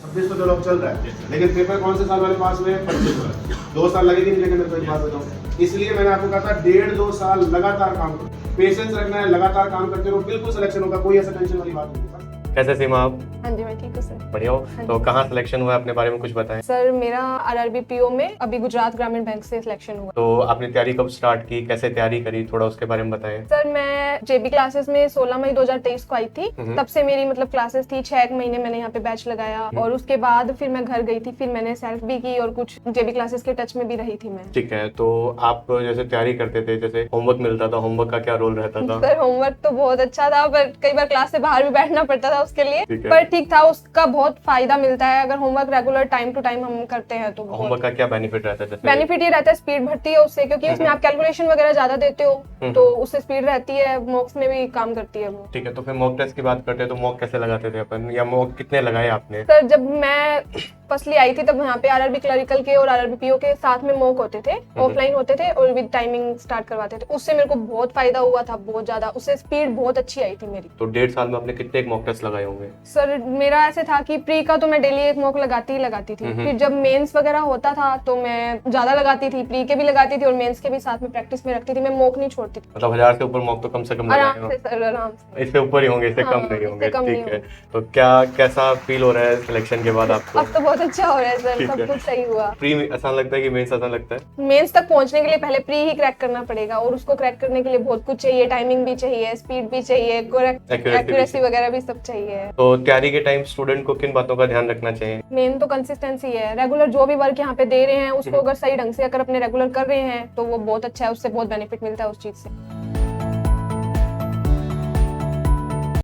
26 तो चलो चल रहा है, लेकिन पेपर कौन से साल वाले पास हुए? 25 वाले। 2 साल लगेगी नहीं, लेकिन मैं एक बात बताऊँ, इसलिए मैंने आपको कहा था 1.5-2 साल लगातार काम करो, पेशेंस रखना है, लगातार काम करते रहो, बिल्कुल सिलेक्शन होगा, कोई ऐसा टेंशन वाली बात नहीं है। कैसे सीमा आप? हाँ जी, मैं ठीक हूँ सर। बढ़िया हो। तो कहाँ सिलेक्शन हुआ है, अपने बारे में कुछ बताएं। सर मेरा आरआरबी पीओ में अभी गुजरात ग्रामीण बैंक से सिलेक्शन हुआ। तो आपने तैयारी कब स्टार्ट की, कैसे तैयारी करी, थोड़ा उसके बारे में बताएं। सर मैं जेबी क्लासेस में 16 मई 2023 को आई थी। तब से मेरी मतलब क्लासेस थी, 6 महीने मैंने यहाँ पे बैच लगाया और उसके बाद फिर मैं घर गई थी, फिर मैंने सेल्फ भी की और कुछ जेबी क्लासेस के टच में भी रही थी मैं। ठीक है, तो आप जैसे तैयारी करते थे, जैसे होमवर्क मिलता था, होमवर्क का क्या रोल रहता था? सर होमवर्क तो बहुत अच्छा था, पर कई बार क्लास से बाहर भी बैठना पड़ता था उसके लिए, ठीक है। पर ठीक था, उसका बहुत फायदा मिलता है अगर homework regular time to time हम करते हैं तो। होमवर्क का क्या बेनिफिट रहता है? जैसे बेनिफिट ये रहता है, स्पीड बढ़ती है उससे, क्योंकि उसमें आप कैलकुलेशन वगैरह ज्यादा देते हो तो उससे स्पीड रहती है, मॉक्स में भी काम करती है वो। ठीक है, तो फिर मॉक टेस्ट की बात करते हैं, तो मॉक कैसे लगाते थे अपन, या मॉक कितने लगाए आपने? सर जब मैं फर्स्टली आई थी तब यहाँ पे आरआरबी क्लरिकल के और आरआरबी पीओ के साथ में मॉक होते थे, ऑफलाइन होते थे और विद टाइमिंग स्टार्ट करवाते थे। उससे मेरे को बहुत फायदा हुआ था, बहुत ज्यादा, उससे स्पीड बहुत अच्छी आई थी मेरी। तो 1.5 साल में आपने कितने एक मॉक टेस्ट लगाए होंगे? सर मेरा ऐसे था कि प्री का तो मैं डेली एक मॉक लगाती ही लगाती थी, फिर जब मेंस वगैरह होता था तो मैं ज्यादा लगाती थी, प्री के भी लगाती थी और मेंस के भी साथ में प्रैक्टिस में रखती थी, मैं मॉक नहीं छोड़ती थी। मतलब 1000 से ऊपर मॉक तो कम से कम लगाए आराम हो? से सर, आराम से। इससे ऊपर ही होंगे, इससे हाँ, कम नहीं होंगे। इससे कम नहीं ठीक है, तो क्या कैसा फील हो रहा है सिलेक्शन के बाद आपको? अब तो बहुत अच्छा हो रहा है सर, ठीक सब है। कुछ सही हुआ। प्री आसान लगता है कि मेंस आसान लगता है? मेंस तक पहुंचने के लिए पहले प्री ही क्रैक करना पड़ेगा और उसको क्रैक करने के लिए बहुत कुछ चाहिए, टाइमिंग भी चाहिए, स्पीड भी चाहिए, एक्यूरेसी वगैरह भी सब चाहिए। तो तैयारी के टाइम स्टूडेंट को किन बातों का ध्यान रखना चाहिए? मेन तो कंसिस्टेंसी है, रेगुलर जो भी वर्क यहाँ पे दे रहे हैं उसको अगर सही ढंग से अगर अपने रेगुलर कर रहे हैं तो वो बहुत अच्छा है, उससे बहुत बेनिफिट मिलता है उस चीज से।